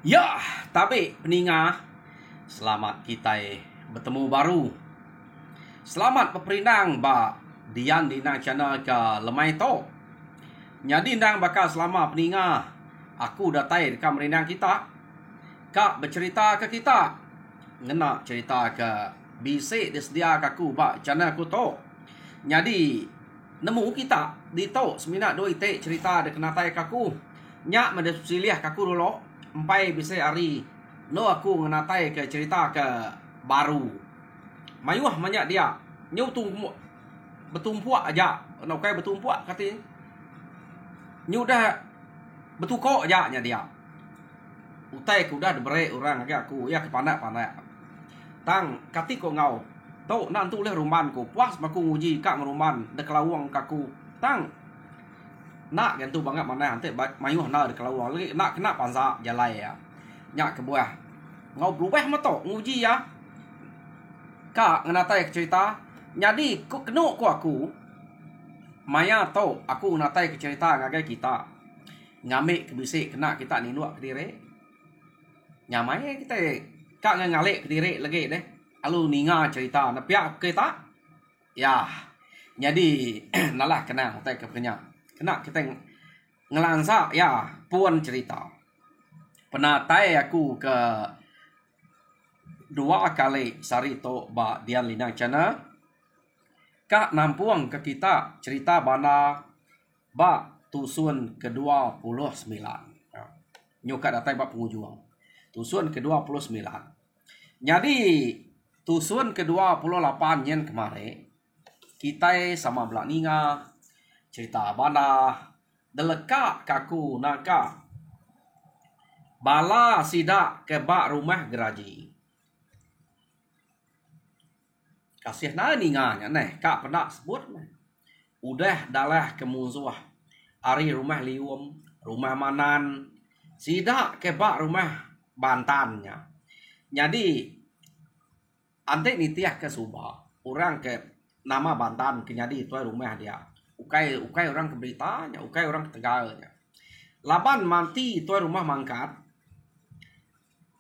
Ya, tapi peninga, selamat kita bertemu baru. Selamat peperinang ba dian di nang channel ke lemai to. Jadi ndang bakal selama peninga, aku datai dekat merinang kita. Kak bercerita ke kita. Ngena cerita ke bisik disedia aku ba channel aku to. Jadi nemu kita di to seminat doi te cerita de kena tai kaku. Nyak mendesilih kaku dulu. Empai bisa hari no aku ngenatai ke cerita ke baru mayuah banyak dia nyu betumpuak aja no kai betumpuak katanya nyu dah betukok aja nya dia utai ku dah dibere orang ke aku ya kepanak-panak tang kati ko ngau tau nantu leh ruman ku puas maku nguji kak meruman de kelawang kaku tang nak gantu banget mana nanti mayuh na de kelawang lagi nak kena pansa jalai ya nyak ke buah ngau berubah mato nguji ya kak ngenatai cerita jadi ku kenu ku aku maya tau aku ngenatai ke cerita ngagai kita ngamik ke bisik kena kita ninuak ke diri nyamai kita kak ngalik ke diri lagi deh alu ninga cerita napiak kita ya jadi nalah kena ngenatai ke kenya kena kita ngelansa ya puan cerita penatai aku ke dua kali sarito ba dian linang channel kak nampuang ke kita cerita bana ba tusun ke-29 nyuka datai ba pengujuang tusun ke-29 jadi tusun ke-28 yen kemare kita sama belak ninga cerita bana deleka kaku naka bala sidak ke bak rumah geraji kasih na ninganya neh kak pernah sebut udah dalah kemusuh ari rumah lium rumah manan sidak ke bak rumah bantannya jadi ante nitiah ke subah orang ke nama bantan ke jadi itu rumah dia ukai orang ke beritanya ukai orang ke tegalnya laban manti itu rumah mangkat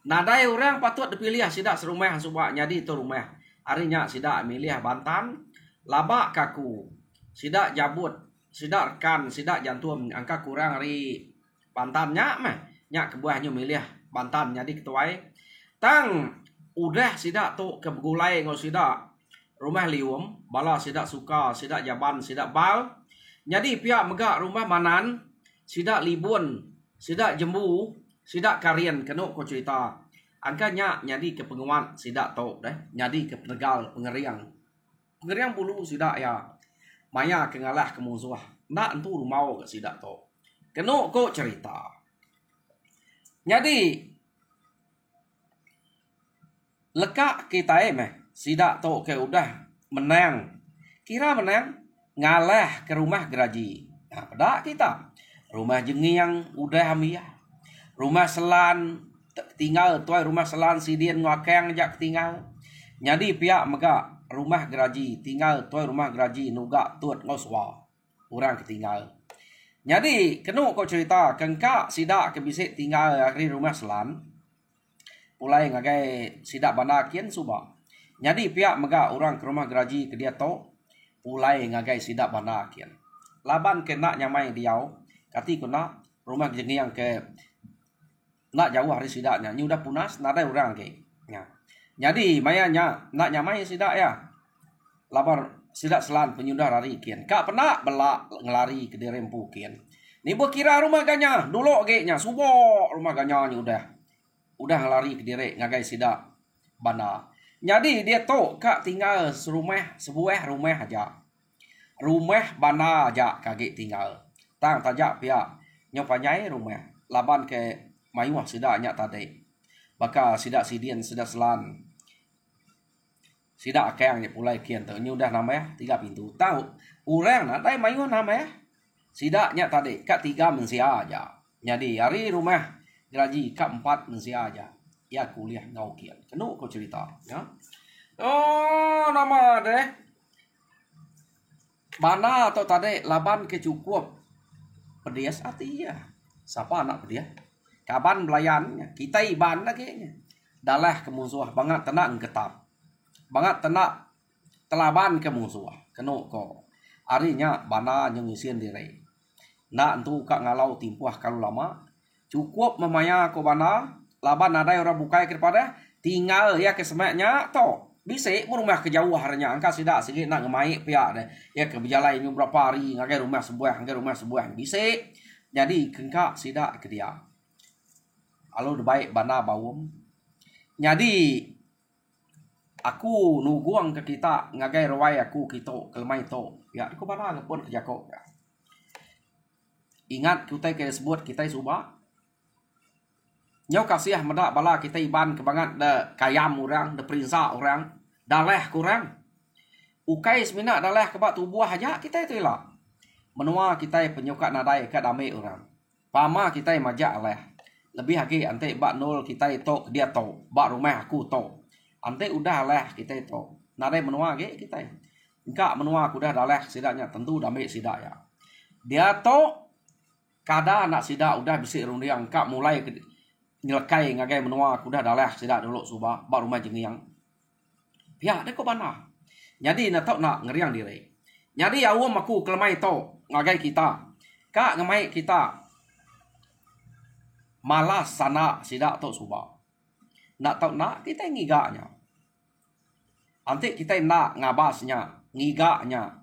nadai orang patut dipilih sidak serumah subah jadi itu rumah harinya sidak milih bantan labak kaku sidak jabut sidak rekan sidak jantung angka kurang hari bantannya mah nyak kebuahnya milih bantan jadi ketuai tang udah sidak tu ke begulai ngau sidak rumah lium bala sidak suka sidak jaban sidak bal jadi pihak megak rumah manan sidak libun sidak jembu sidak karian kenuk ko cerita angkanya nyadi ke penguat sidak tok deh nyadi ke penegal pengeriang bulu sidak ya maya ke ngalah ke musuh nak entu rumau ke sidak tok kenuk ko cerita nyadi lekak kita meh sidak tok ke udah menang kira menang ngalah ke rumah geraji nah pada kita rumah jengiang udah amia rumah selan tinggal tuai rumah selan sidien ngakeng jak tinggal jadi pihak mega rumah geraji tinggal tuai rumah geraji nuga tuat ngoswa orang ketinggal jadi kenu kau cerita kengka sidak ke bisik tinggal akhir rumah selan mulai ngagai sidak banakian subah jadi pihak mega orang ke rumah geraji ke dia to mulai ngagai sidak banakian laban kena nyamai diau kati kena rumah jengiang ke nak jauh hari sidaknya ni udah punas nada orang ke ya jadi mayanya nak nyamai sidak ya labar sidak selan penyudah hari kian kak pernah belak ngelari ke dirempu kian ni kira rumah ganya dulu ge nya subo rumah ganya ni udah ngelari ke direk ngagai sidak bana jadi dia to kak tinggal sebuah rumah aja rumah bana aja kage tinggal tang tajak pihak nyopanyai rumah laban ke mayuah sidak nyak tadi baka sidak sidien sidak selan sidak akang nya pulai kian tu udah nama 3 pintu tahu urang na dai mayuah nama sidak nyak tadi kat 3 mensia aja jadi hari rumah gaji kat 4 mensia aja ya kuliah ngau kian kenu ko cerita ya oh nama deh bana atau tadi laban ke cukup pedias ati ya siapa anak pedias kaban belayan kita iban lagi dalah ke musuh bangat tenak ketap bangat tenak telaban ke musuh keno ko arinya bana yang isian diri nak entu kak ngalau timpuah kalau lama cukup memaya ko bana laban ada orang bukai kepada tinggal ya ke semaknya to bisa rumah kejauh harinya angka sidak sikit nak ngemai pihak deh ya ke berjalan ini berapa hari ngagai rumah sebuah bisa jadi kengkak sidak ke dia alo baik bana bawum jadi aku nuguang ke kita ngagai rawai aku kita kelmai to ya aku bana ngepun kerja kok ingat kita ke sebut kita subah nyau kasih medak bala kita iban kebangat de kayam orang de perinsa orang daleh kurang ukai semina daleh kebak tubuh aja kita itu lah menua kita penyuka nadai ke dame orang pama kita majak leh lebih lagi ante bak nol kita itu dia to bak rumah aku to ante udah leh kita itu nadai menua ge kita enggak menua aku dah daleh sidaknya tentu dame sidak ya dia to kada anak sidak udah bisik rundiang kak mulai nyelekai ngagai menua kuda dalah sidak dulu subah bak rumah jengiang pihak deko bana jadi na tok nak ngeriang diri jadi awam aku kelemai to ngagai kita kak ngemai kita malas sana sidak tok subah nak tok nak kita ngigaknya antik kita nak ngabasnya ngigaknya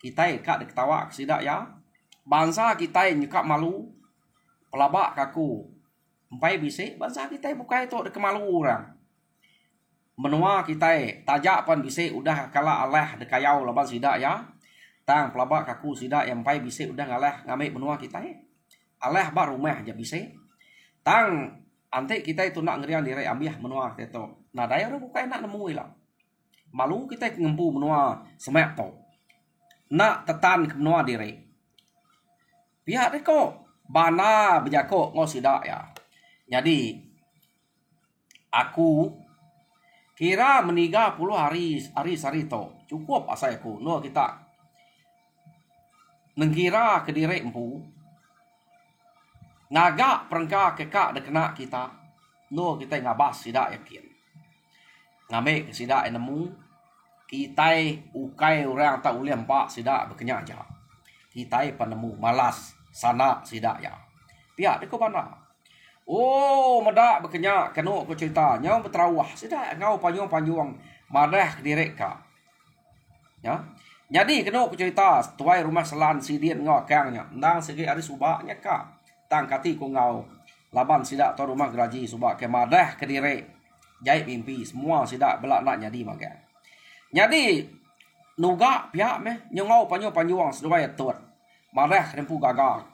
kita kak diketawa sidak ya bangsa kita nyekak malu pelabak kaku empai bisik bangsa kita bukai tu dek malu orang menua kita tajak pan bisik udah kala Allah dekayau laban sidak ya tang pelabak kaku sidak yang empai bisik udah ngalah ngambil menua kita Allah bar rumah aja bisik tang ante kita itu nak ngeriang diri ambiah menua kita tu nah daya orang bukai nak nemu lah malu kita ngempu menua semak tu nak tetan ke menua diri pihak deko bana berjakok ngau sidak ya jadi aku kira meniga 10 hari sari to cukup asaiku no kita nengkira ke diri empu ngagak perengka kekak dekena kita no kita ngabas sidak yakin ngame sidak nemu kita ukai orang tak boleh empak sidak berkenyak aja kita penemu malas sana sidak ya pihak deko bana oh, medak berkenyak kena aku cerita nyau berterawah sidak ngau panjang marah direk ka. Ya. Jadi kena aku cerita tuai rumah selan sidin ngau kangnya. Ndang segi ari subaknya ka. Tang kati ku ngau laban sidak to rumah geraji subak ke marah ke direk. Jai mimpi semua sidak belak nak jadi maga. Jadi nuga pihak meh nyau panjang seduai tuat. Marah rempu gagal.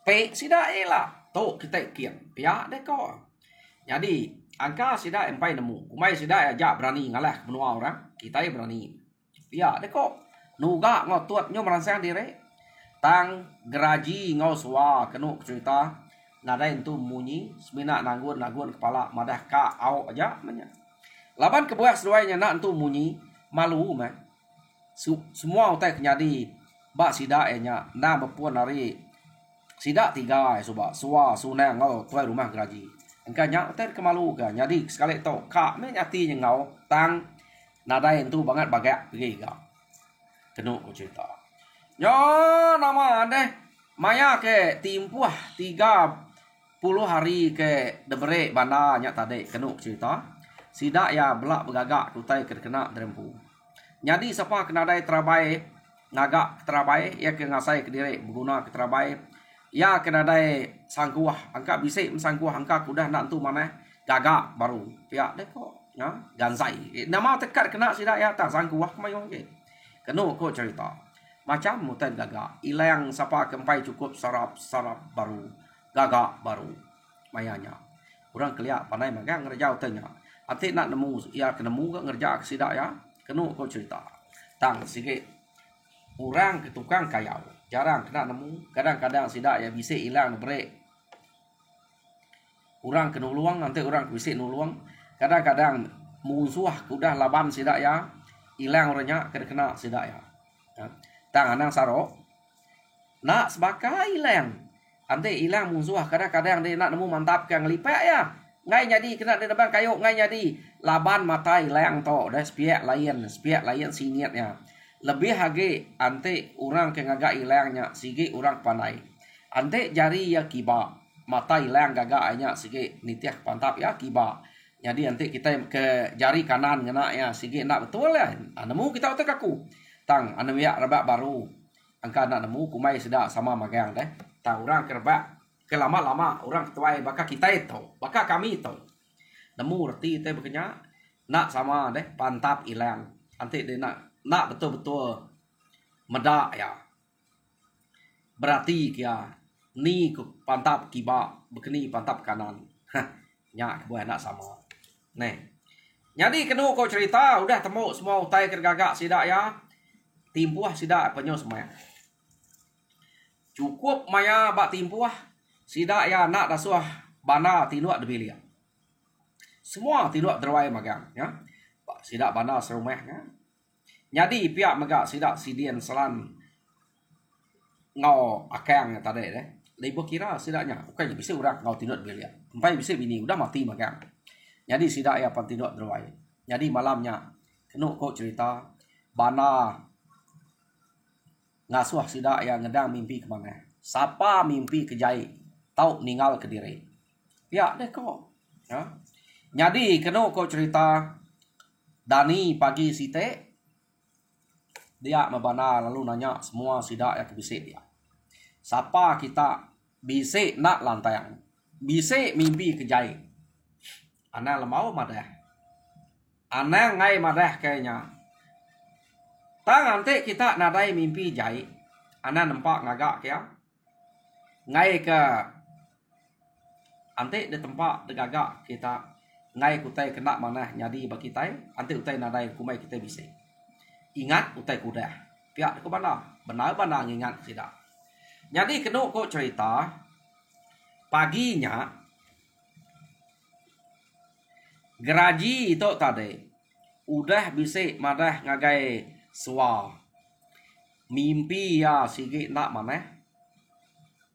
Pe sidak elah to kita kian pihak deko jadi angka sidak empai nemu kumai sidak aja berani ngalah menua orang kita berani pihak deko nuga ngotut nyo merangsang diri tang geraji ngau suwa kenu cerita nada itu munyi semina nanggun kepala madah ka au aja menya laban kebuah seduainya nak itu munyi malu mah semua utai jadi bak sidak nya na bepuan hari sidak 3 subak suwa sunang ngau tuai rumah geraji engkanya utai kemalu ka jadi sekali to kak me nyati ngau tang nadai itu banget bagak pergi ka kenu ku cerita yo nama deh maya ke timpuah 30 hari ke debere bana nya tadi kenu cerita sidak ya belak begagak tutai kena derempu jadi siapa kena dai terabai ngagak terabai ya ke ngasai ke diri berguna ke terabai ya kena dai sangkuah angka bisik sangkuah angka kudah nak tu mana gagak baru pihak deh kok ya gansai nama tekat kena sidak ya tak sangkuah mayo ke kenu ko cerita macam mutan gagak ilang siapa kempai cukup sarap baru gagak baru mayanya orang keliak pandai magang ngerjau tanya ati nak nemu ya kenemu ke ngerja sidak ya kenu ko cerita tang sikit orang ke tukang kayau jarang kena nemu kadang-kadang sidak ya bisa hilang break orang ke nuluang nanti orang bisa nuluang kadang-kadang musuh kudah laban sidak ya hilang orangnya kena sidak ya tang anang saro nak sebakai hilang ante hilang musuh kadang-kadang dia nak nemu mantap kang lipat ya. Ngai jadi kena dia depan kayu ngai jadi laban mata hilang to dah spiak lain siniatnya. Lebih hage ante orang ke ngagak hilangnya sige orang pandai. Ante jari ya kiba mata hilang gagaknya sige nitiah pantap ya kiba. Jadi nanti kita ke jari kanan kena ya sige nak betul ya. Nemu kita otak aku. Tang anu ya rebak baru. Angka nak nemu kumai sedak sama magang deh. Tang orang kerbak ke lama-lama orang tuai baka kita itu, baka kami itu. Nemu reti teh bekenya nak sama deh pantap hilang. Nanti dia nak betul-betul medak ya. Berarti kia ni pantap kiba bekeni pantap kanan. Nyak boleh nak sama. Nih. Jadi kena kau cerita udah temu semua utai kergagak sidak ya. Timpuah sidak penyo semua. Cukup maya bak timpuah sidak ya nak dasuah bana tinuak debelia. Semua tinuak derwai magang ya. Sidak bana serumah ya. Jadi pihak megak sidak sidian selan ngau akang tadi deh. Lebih kira sidaknya bukan bisa orang ngau tinuak debelia. Sampai bisa bini udah mati magang. Jadi sidak ya pantinuak derwai. Jadi malamnya kena kau cerita bana ngasuh sidak yang ngedang mimpi kemana. Siapa mimpi ke Jai tahu ninggal ke diri. Ya deh kok. Ya. Jadi kena kau cerita Dani pagi site dia membana lalu nanya semua sidak yang kebisik dia. Siapa kita bisik nak lantayang. Bisik mimpi ke Jai. Ana lemau madah. Ana ngai madah kayaknya. Tang nanti kita nadai mimpi Jai. Ana nampak ngagak kaya. Ngai ke ante di tempat degagak kita ngai kutai kena mana nyadi bagi kita ante utai nadai kumai kita bisa ingat utai kuda pihak ke mana benar ingat tidak jadi kena kok cerita paginya geraji itu tadi udah bisa madah ngagai swa mimpi ya sige nak mana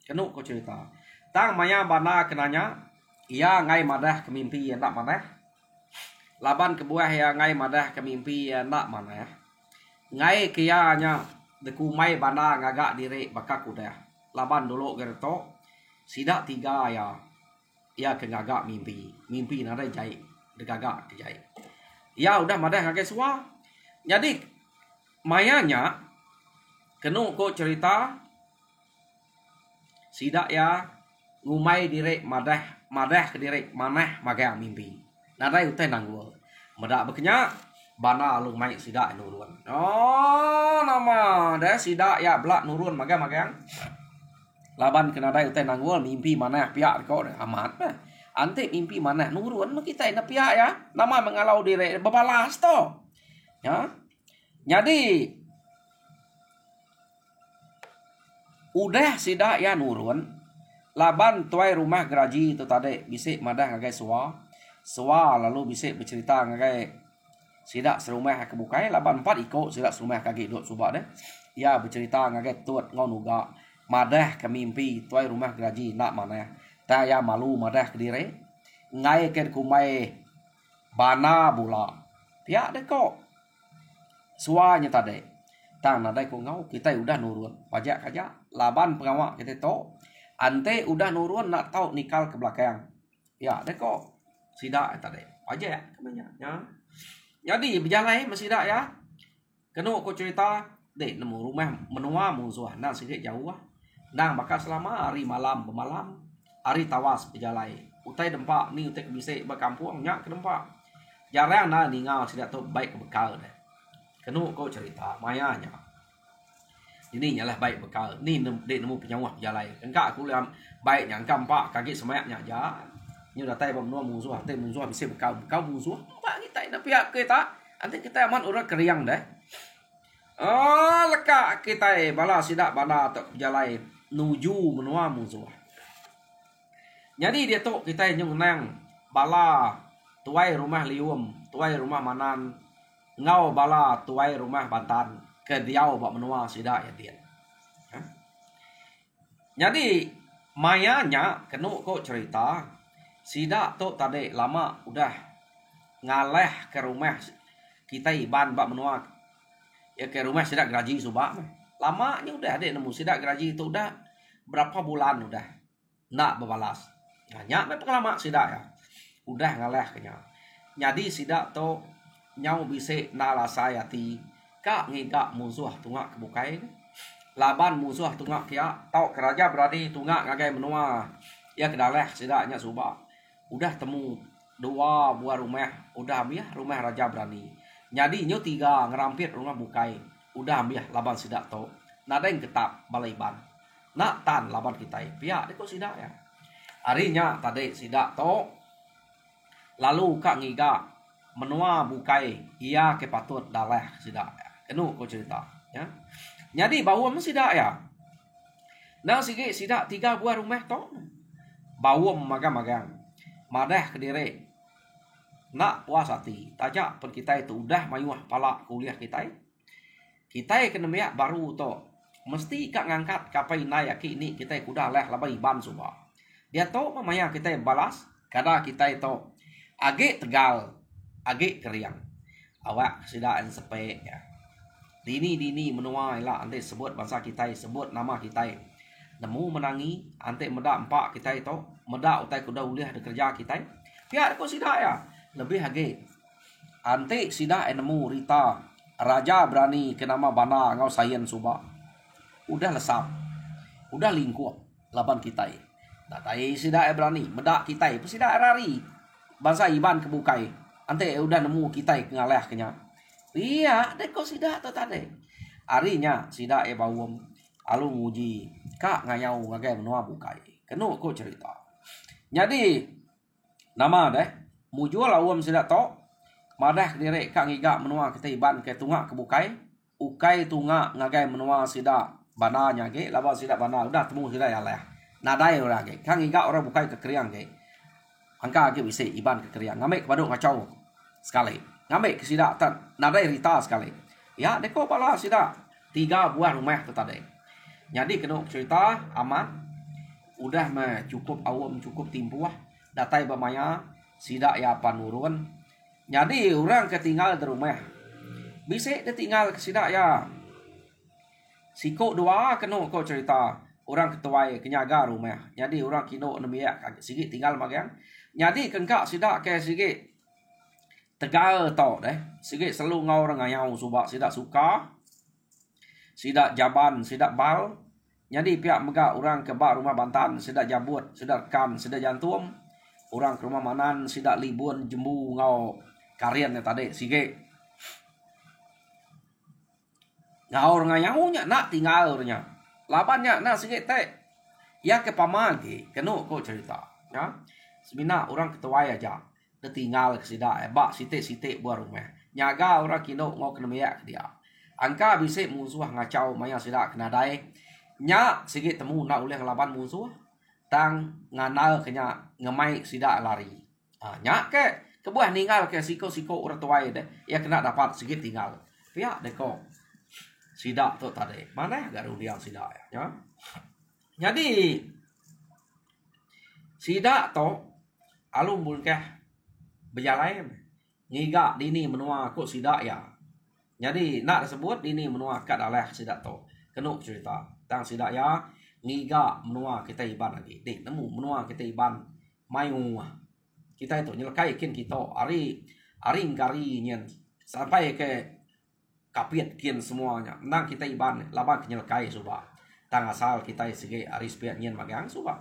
kena kok cerita tang maya bana kenanya ia ngai madah ke mimpi ya nak mana laban kebuah ya ngai madah ke mimpi ya nak mana ngai kianya dekumai bana ngagak diri bakak udah laban dulu gerto sidak tiga ya ia ke ngagak mimpi nada Jai degagak ke Jai ya udah madah ngagak suah jadi mayanya kena kok cerita sidak ya ngumai diri madah ke diri maneh magang mimpi nadai utai nanggul medak bekenya bana lu mai sidak nurun oh nama dah sidak ya belak nurun magang laban kena dai utai nanggul mimpi maneh pihak kau amat bah ante mimpi maneh nurun kita ina pihak ya nama mengalau diri bebalas to ya jadi udah sidak ya nurun laban tuai rumah geraji itu tadi bisik madah ngagai swa lalu bisik bercerita ngagai sidak serumah kebukai laban 4 ikut sidak serumah kaki duduk subak deh ya bercerita ngagai tuat ngonuga madah ke mimpi tuai rumah geraji nak mana ta ya malu madah ke diri ngai ke kumai bana bula pihak deh kok suanya tadi tang nadai ko ngau kita udah nurun pajak aja laban pengawak kita to ante udah nurun nak tahu nikal ke belakang ya deh kok sidak tadi aja ya kemanya ya jadi berjalan masih dak ya kena aku cerita deh nemu rumah menua musuh nak sikit jauh nang bakal selama hari malam bermalam hari tawas berjalan utai dempak ni utai bisa berkampung nyak ke dempak jarang na ninggal sidak tu baik ke bekal deh kena aku cerita mayanya ini nyalah baik bekal ni dek nemu penyawah berjalan engkak aku liam baik yang kampak kaget semayaknya aja như là tay bầm nuo musuh tay musuh bisa bekal musuh pak kita nak pihak kita nanti kita aman orang keriang deh oh leka kita bala sidak bala tak berjalan nuju menua musuh jadi dia tu kita nyung nang bala tuai rumah lium tuai rumah manan ngau bala tuai rumah bantan ke diau bak menua sidak ya dia jadi Mayanya kenu kok cerita sida tu tadi lama udah ngaleh ke rumah kita iban bak menua ya ke rumah sida gaji subak lamanya udah ada nemu sida gaji itu udah berapa bulan udah nak berbalas nyak memang lama sida ya udah ngaleh kenya jadi sida tu nyau bise nala saya ti kak ngigak musuh tungak kebukai laban musuh tungak kia tau keraja berani tungak ngagai menua ya kedaleh sidaknya subak udah temu dua buah rumah udah ambil rumah raja berani jadi nyo tiga ngerampit rumah bukai udah ambil laban sidak tau nada yang ketap balai ban nak tan laban kita pihak deko sidak ya harinya tadi sidak tau lalu kak ngiga menua bukai ia kepatut daleh sidak kenu ko cerita ya jadi bawam sidak ya nah sige sidak tiga buah rumah tau bawam magang-magang madah kediri nak puas hati tajak pun kita itu udah mayuah pala kuliah kita kena miak baru to mesti kak ngangkat kapai nayaki ini kita kuda leh labai ban suba dia to mamaya kita balas kada kita itu age tegal age keriang awak sidak en sepe ya dini menua lah ante sebut bangsa kita sebut nama kita nemu menangi ante meda empak kita itu meda utai kuda uliah de kerja kita pihak ko sidak ya lebih hage ante sidak nemu rita raja berani ke nama bana ngau sayen suba udah lesap udah lingkup laban kita datai sidak berani meda kita sidak rari bangsa iban kebukai ante udah nemu kita ngaleh kenya iya deko sidak to tade arinya sidak bawum alu nguji kak ngayau ngagai menua bukai kenu ko cerita jadi nama deh mujual awam sidak to madah direk kak ngiga menua kita iban ke tungak kebukai ukai tungak ngagai menua sidak bana nyage laba sidak bana udah temu sidak ya leh nadai ora ge kak ngiga ora bukai ke kriang ge angka ge bisa iban ke kriang ngame kepada ngacau sekali ngame ke sidak tan nadai rita sekali ya deko pala sidak tiga buah rumah tu tadi jadi kena cerita aman udah mah cukup awam cukup timpuah datai bamaya sidak ya panurun jadi orang ketinggal di rumah bisa dia tinggal ke sidak ya siko dua kena kau cerita orang ketuai kenyaga rumah jadi orang kino nemiak sikit tinggal magang jadi kengkak sidak ke sikit tegal tau deh sikit selalu ngau orang ngayau subak sidak suka sidak jaban sidak bal jadi pihak megak orang ke bak rumah bantan sidak jabut sidak kan sidak jantung orang ke rumah manan sidak libun jembu ngau karian tadi sige ngau ngayau nya nak tinggal nya labannya nak sige teh ya ke pamagi kenu ko cerita ya semina orang ketua aja dia tinggal ke sidak bak sitik buah rumah nyaga orang kino ngau kena miak dia angka bisa musuh ngacau maya sidak kena dai nya sige temu nak uleh laban musuh tang nganal kenya ngemai sidak lari nya ke kebuah ninggal ke siko orang tua deh ya kena dapat sige tinggal pihak deko sidak tu tadi mana garu dia sidak ya jadi sidak tu alum bulkah berjalan ngiga dini menua kok sidak ya jadi nak disebut dini menua kat alah sidak tu kenu cerita tang sidak ya ngiga menua kita iban lagi dik nemu menua kita iban mayu kita itu nyelekai kin kita ari ngari nyen sampai ke kapiet kin semuanya nang kita iban laban nyelekai suba tang asal kita sige ari spiat nyen magang suba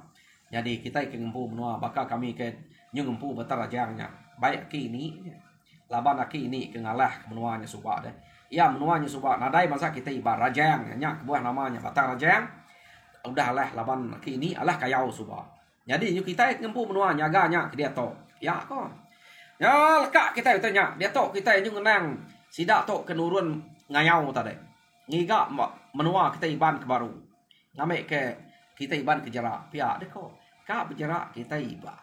jadi kita ke ngempu menua bakal kami ke ngempu betar rajangnya baik kini laban kini ke ngalah menuanya suba deh ya menuanya suba nadai masa kita iban rajang nya buah namanya batang rajang udah lah laban kini alah kayau suba jadi kita ngempu menua nyaganya ke dia to ya kok ya lekak kita itu nya dia to kita nyu ngenang sidak to kenurun ngayau tadi ngiga menua kita iban ke baru ngame ke kita iban ke jarak pia deh kok ka berjarak kita iba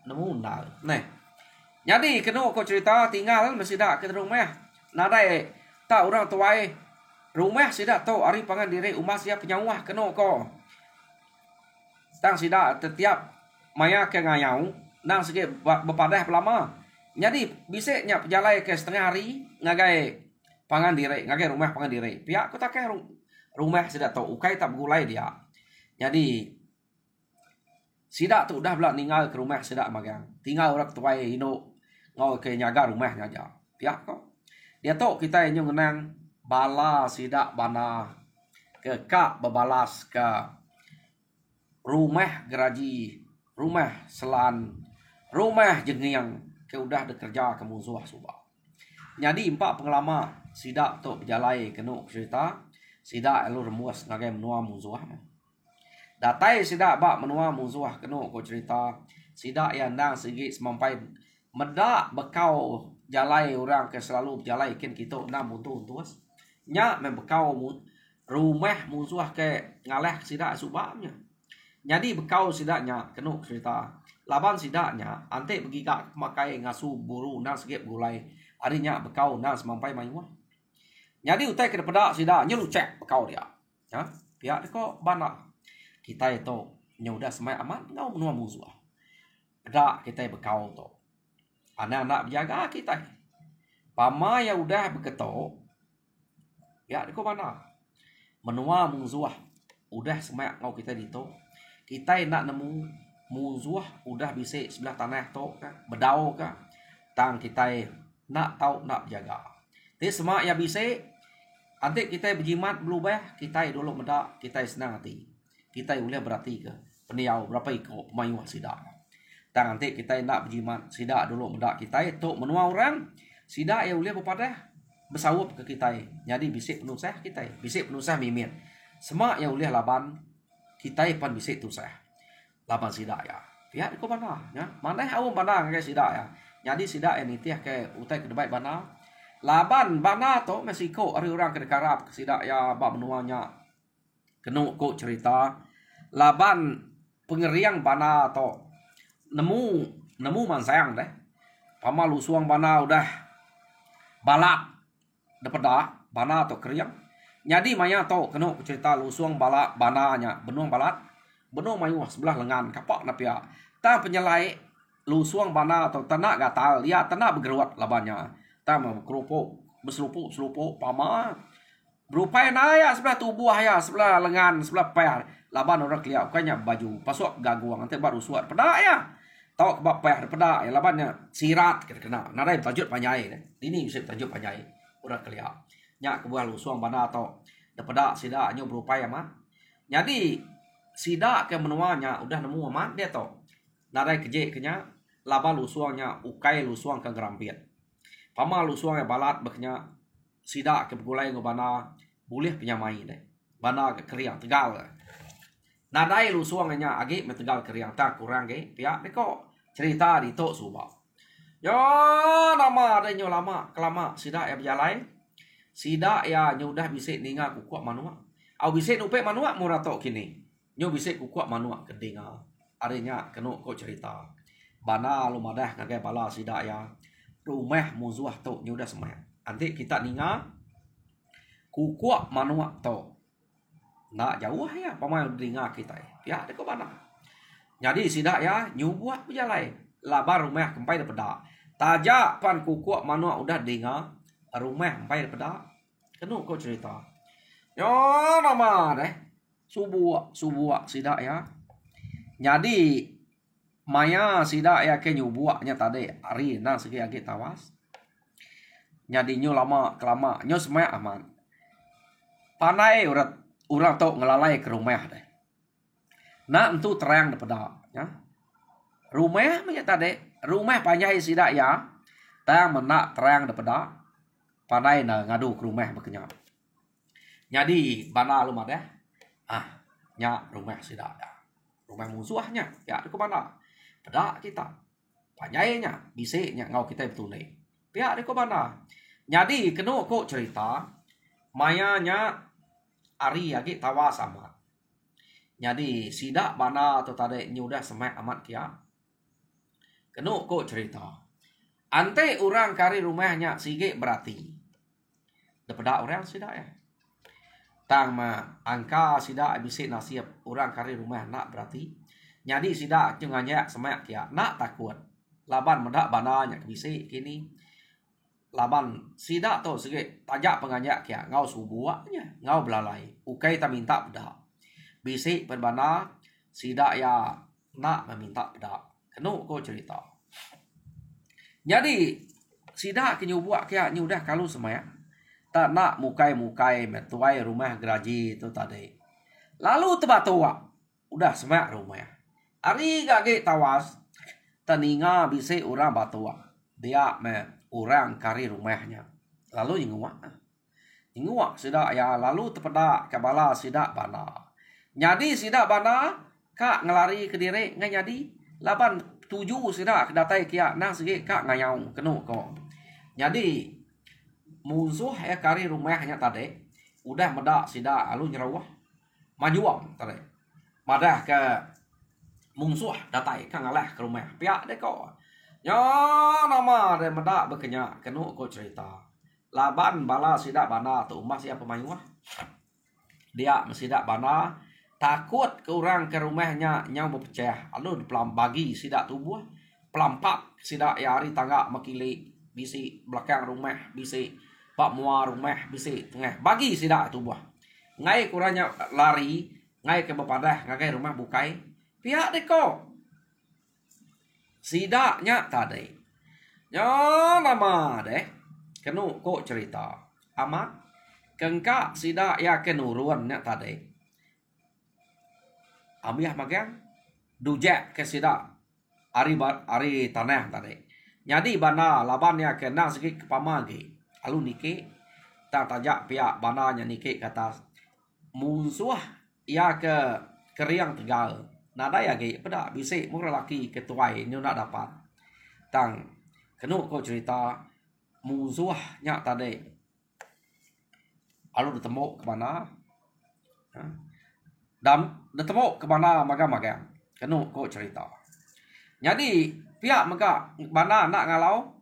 nemu nal nih jadi kena kau cerita tinggal masih dak ke rumah nadai tak orang tuai rumah sidak to ari pangan diri umas ya penyawah kena ko tang sida setiap maya ke ngayau nang sikit bepadah pelama. Jadi bisiknya pejalai ke setengah hari ngagai pangan diri, ngagai rumah pangan diri. Pihak kota ke rumah sida tau ukai tak bergulai dia. Jadi sida tu dah belak ninggal ke rumah sida magang. Tinggal orang tuai ino ngau ke nyaga rumah nyaja. Pihak kok. Dia tahu kita yang ngenang bala sida bana ke kak bebalas ke rumah geraji, rumah selan, rumah jengiang ke udah bekerja ke musuh subah. Jadi empat pengelama sida tu berjalai kena cerita sida elu remus ngagai menua musuh. Datai sida bak menua musuh kena ko cerita sida yang nang segi semampai medak bekau jalai orang ke selalu berjalai kin kita nam untuk tuas nya membekau rumah musuh ke ngaleh sida subahnya. Jadi bekau sidaknya kena cerita laban sidaknya ante pergi kak makai ngasu buru nang segep gulai harinya bekau nang semampai mayuah. Jadi utai ke pada sidaknya lu cek bekau dia. Ya, pihak kok bana kita itu nyudah semai aman ngau menua musuh. Pada kita bekau tu. Anak-anak berjaga kita. Pama yang udah beketok ya kok bana menua musuh udah semai ngau kita dito. Kita nak nemu musuh udah bisa sebelah tanah tu kan bedau kan tang kita nak tahu nak jaga. Tapi semua yang bisa nanti kita berjimat berubah kita dulu medak kita senang hati. Kita boleh berarti ke peniau berapa ikut pemayu sida. Tang nanti kita nak berjimat sida dulu medak kita itu menua orang sida yang boleh berpadah bersawap ke kita. Jadi bisa penusah kita, bisa penusah mimin. Semua yang boleh laban kita pun bisa tusah. Laban sida ya. Pihak ko mana ya. Mana awam bana ke sida ya. Jadi sida yang nitiah ke utai ke debat bana. Laban bana to Mexico ari orang ke dekarap ke sida ya bab menuanya. Kenu ko cerita laban pengeriang bana to nemu man sayang deh. Pama lusuang bana udah balak dapeda bana to keriang. Jadi maya to kena cerita lusuang balak bananya benuang balat benuang mayu sebelah lengan kapak na pia ta penyelai lusuang bana atau tanah gatal dia tanah bergeruat labannya ta berkerupuk berselupuk pama berupaya naya sebelah tubuh ya sebelah lengan sebelah payah laban orang keliau kayaknya baju pasok gaguang nanti baru suat peda ya tahu kebab payah peda ya labannya sirat kena narai tajud panyai ini bisa tajud panyai orang keliau nya kebuah lusuang bana atau dapeda sida nyo berupaya mah. Jadi sida ke menuanya udah nemu aman dia to. Narai keje kenya laba lusuangnya ukai lusuang ke gerampian. Pama lusuangnya balat beknya sida ke begulai ngobana boleh penyamai deh. Bana ke keriang tegal. Nadai lusuangnya agi metegal keriang tak kurang ge pihak deko cerita di tok subah. Yo nama ada nyo lama kelama sida ya berjalai. Sida ya nyudah bisa ninga kukuak manua. Au bisa nupe manua murato kini. Nyo bisa kukuak manua kedinga. Arenya kenu ko cerita. Bana lumadah ngagai bala sida ya. Rumah musuh to nyudah semaya. Nanti kita ninga kukuak manua to. Nak jauh ya pamai ninga kita. Ya deko bana. Jadi sida ya nyubuat berjalai. Labar rumah kempai dapeda. Tajak pan kukuak manua udah dinga. Rumah sampai dapeda kenu ko cerita yo nama deh subuak sida ya jadi maya sida ya ke nyubuaknya tadi hari nang segi agi tawas jadi nyo lama kelama nyo semaya aman panai urat to ngelalai ke rumah deh nak entu terang dapeda ya rumah menya tadi rumah panjai sida ya tang menak terang dapeda pandai na ngadu ke rumah berkenya. Jadi bana lu mah nya rumah sida ya. Rumah musuhnya ya ke bana. Pada kita. Panyainya bisenya ngau kita betul nih. Pihak ke bana. Jadi kena kok cerita mayanya ari agi tawa sama. Jadi sida bana atau tadi nyudah semak amat kia. Kena kok cerita. Ante orang kari rumahnya sige berarti. Dapeda orang sida ya. tang ma angka sida bisik nasib orang kari rumah nak berarti. Jadi sida cenganya semak kia nak takut. Laban medak bananya bisik kini. Laban sida tu sikit tajak penganyak kia ngau subuaknya, ngau belalai. Ukai tak minta bedak. Bisik berbana sida ya nak meminta bedak. Kenu ko cerita. Jadi sida kenyubuak kia nyudah kalau semak. Tak nak mukai-mukai metuai rumah geraji itu tadi. Lalu tebak-tebak. Udah semak rumah. Ari gage tawas. Teninga bisik orang batua. Dia orang kari rumahnya. Lalu nyinguak. Nyinguak sidak ya. Lalu tepedak kabala sidak bana. Jadi sidak bana. Kak ngelari ke diri. Ngai jadi. Laban tuju sidak kedatai kia. Nang sikit kak ngayau. Kenu kok. Jadi musuh ya kari rumahnya tadi udah medak sida alu nyerawah majuang tadi madah ke musuh datai kan ngalah ke rumah pihak dek kau ya nama de medak berkenyak kenu ko cerita laban bala sida bana tu umas siapa mayuah dia mesida bana takut ke orang ke rumahnya nyau berpecah alu pelam bagi sida tubuh pelampak sida ya hari tangga makili bisi belakang rumah bisi pak mua rumah bisi tengah bagi sida tu buah ngai kurangnya lari ngai ke bepadah ngai rumah bukai pihak deko sidaknya tadi ya nama deh kenu kok cerita amat kengka sidak ya kenuruannya tadi amiah magang dujak ke sidak ari tanah tadi jadi bana laban ya kena sikit kepamagi alu nike tak tajak pihak bananya nike kata musuh ya ke keriang tegal nada ya ge pada bisik murah laki ketuai ni nak dapat tang kenu kau cerita musuhnya tadi alu ditemu ke mana dan ditemu ke mana magang kenu kau cerita jadi pihak maka mana nak ngalau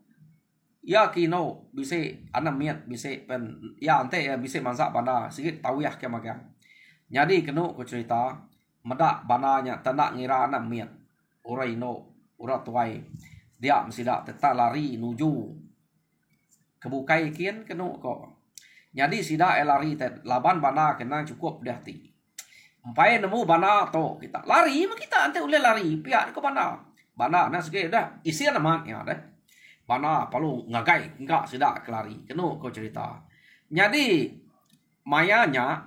ya kino bisi anak miat bisi pen ya ante ya bisi masak bana sikit tawiyah ke magang. Jadi kenu ku cerita medak bananya tenak ngira anak miat. Ora ino ora tuai. Dia mesti dak tetap lari nuju kebukai kian kenu ko. Jadi sida lari tet laban bana kena cukup dah ti. Empai nemu bana to kita lari kita ante uleh lari pihak ko bana. Bana na sikit dah isi nama ya dah. Bana palu ngagai enggak sudah kelari kenu kau cerita jadi mayanya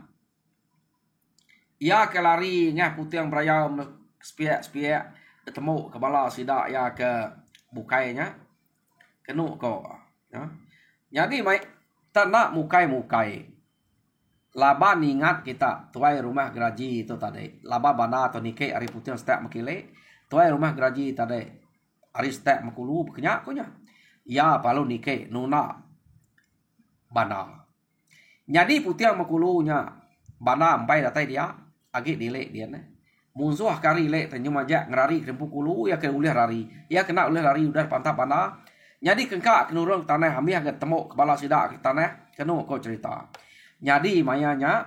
ia kelari ngah putih yang beraya spiak ketemu kepala sidak ya ke bukainya kenu kau ya. Jadi mai tak nak mukai laban ingat kita tuai rumah geraji itu tadi laba bana atau nike ari putih setiap makile tuai rumah geraji tadi ari setiap makulu kenyak konya ya palu nike nuna bana. Jadi putih yang makulunya bana empai datai dia agi dilek dia ne. Musuh kari lek tanyu majak ngerari kempu kulu ya ke ulih rari. Ya kena ulih rari udah pantap bana. Jadi kengka kenurung tanah hamiah ketemu kepala sidak ke tanah kenu kau cerita. Jadi mayanya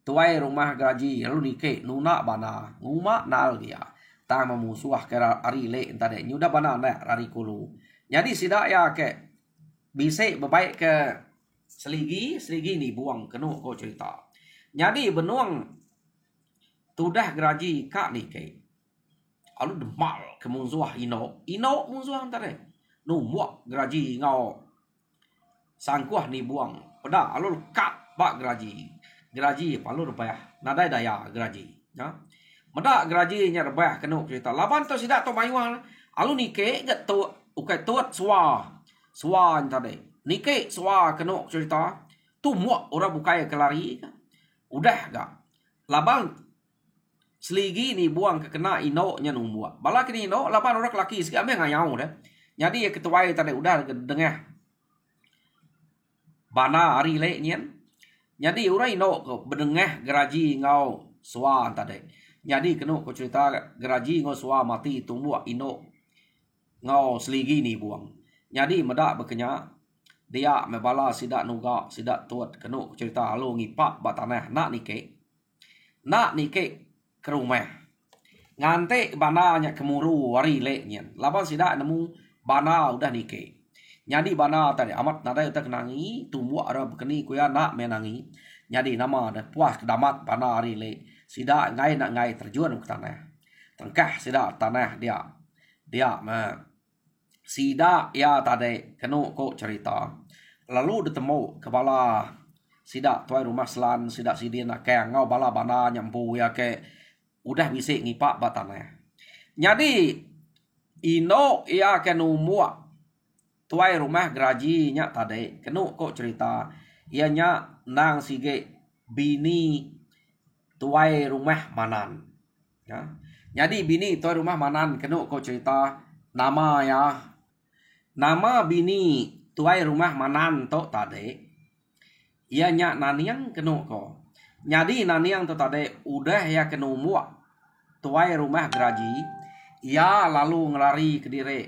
tuai rumah gaji lalu nike nuna bana nguma nal dia. Tang memusuh ke ari lek entah dek nyudah bana nak rari kulu. Jadi sidak ya ke bisik berbaik ke seligi ni buang kenu kau cerita. Jadi benuang tudah geraji kak ni ke. Alu demal ke musuh ino musuh antara. Nu muak geraji ngau sangkuah ni buang. Pada alu kat bak geraji palu rebah nadai daya geraji. Ya. Meda geraji nya rebah kenu cerita. Laban tu sidak tu mayuang alu ni ke get tu ukai tuat swa tadi nike swa kenu cerita tu muak orang bukai kelari udah gak labang seligi ni buang ke kena ino nya numbuak bala kini ino laban orang laki sikit ambil ngayau dah jadi ya ketuai tadi udah dengah bana hari lek nyen jadi orang ino berdengah geraji ngau swa tadi jadi kenu ko cerita geraji ngau swa mati tumbuak ino ngau seligi ni buang. Jadi medak berkenyak dia mebala sidak nuga sidak tuat kenu cerita halu ngipak batanah nak nike ke rumah ngante bana nya kemuru wari le nyen laban sidak nemu bana udah nike nyadi bana tadi amat nadai utak kenangi tumbuh ada bekeni kuya nak menangi nyadi nama dah puas kedamat bana hari le sidak ngai terjun ke tanah tengkah sidak tanah dia sidak ya tadi kenu kok cerita lalu ditemu kepala sidak tuai rumah selan sidak sidin nak ngau bala bana nyampu ya ke udah bisa ngipak batanah nyadi ino ya kenu muak tuai rumah geraji nya tadi kenu kok cerita ianya nang sige bini tuai rumah manan ya jadi bini tuai rumah manan kenu kok cerita nama bini tuai rumah manan to tadi ianya naniang kenu ko jadi naniang to tadi udah ya kenu muak tuai rumah geraji ia lalu ngelari ke dire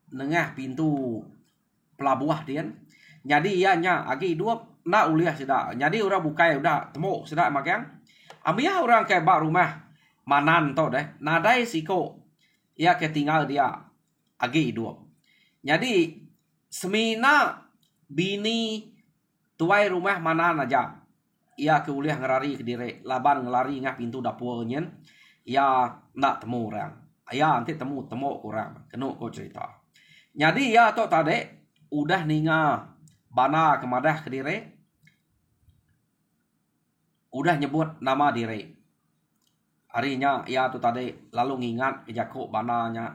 nengah pintu pelabuah dian jadi ianya agi dua nak uliah sida jadi orang bukai udah temu sida makan ambil orang ke bak rumah manan to deh nadai siko ia ketinggal dia agi dua jadi semina bini tuai rumah manan aja ia ke uliah ngelari ke dire laban ngelari ngah pintu dapur nyen ia nak temu orang ia nanti temu orang kenu ko cerita jadi ya to tadi udah ninga bana kemadah ke dire udah nyebut nama dire harinya ya tu tadi lalu ngingat ke jako bananya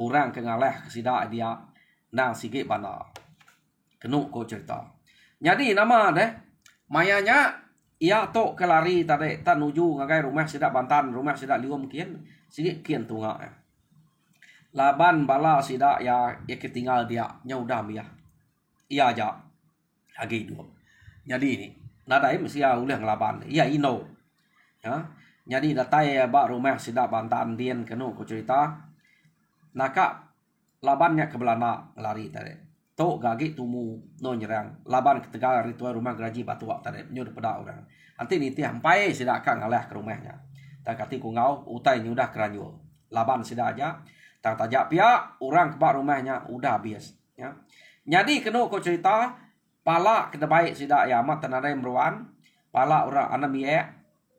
orang ke ngaleh ke sida dia nang sige bana kenu ko cerita jadi nama deh mayanya ia to kelari tadi tak nuju ngagai rumah sida Bantan rumah sida lium kian sige kian tunga laban bala sida ya ketinggal dia nya udah biah iya aja lagi dua jadi ini nadai mesti ya ulah ngelaban iya ino ya jadi datai ba rumah sida Bantan dien kenu ko cerita naka labannya ke belana lari tadi to gagi tumu no nyerang laban ke tegal ritual rumah geraji batuak tadi nyud pada orang nanti ni tiang pai sida kan ngalah ke rumahnya tak kati ku ngau utai nyudah keranjul laban sida aja tang tajak pia orang ke bak rumahnya udah habis ya jadi kenu ko cerita pala kedebai sida ya amat tanadai meruan pala orang anamie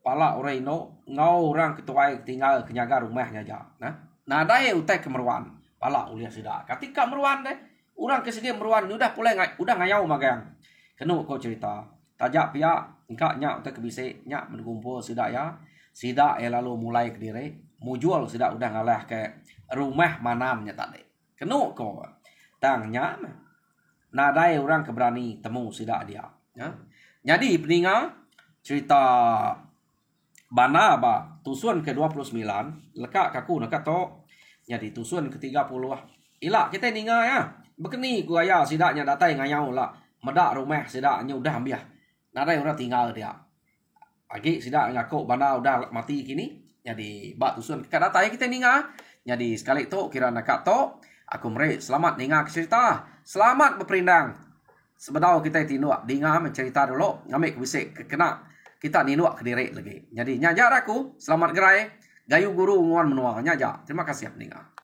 pala orang ino ngau orang ketuai tinggal kenyaga rumahnya aja nah nadai utai kemeruan pala uliah sida ketika meruan deh orang kesini meruan udah pulai udah ngayau magang kenu ko cerita tajak pia engkaknya utai kebise nya mengumpul sida ya lalu mulai ke dire mujual sida udah ngalah ke rumah manamnya tadi kenu ko tangnya nadai orang keberani temu sida dia ya jadi peninga cerita bana ba tusun ke-29 lekak kaku nak to jadi tusun ke-30 ila kita ninga ya bekeni gua sidaknya datai ngayau lah medak rumah sidaknya udah ambil nadai orang tinggal dia pagi sidak ngaku bana udah mati kini jadi bak tusun ke datai kita ninga jadi sekali tu kira nak to aku meri selamat ninga cerita selamat berperindang sebedau kita tinuak dinga mencerita dulu ngamik bisik kena kita ninuak ke diri lagi jadi nyajar aku selamat gerai gayu guru nguan menua nyaja terima kasih ninga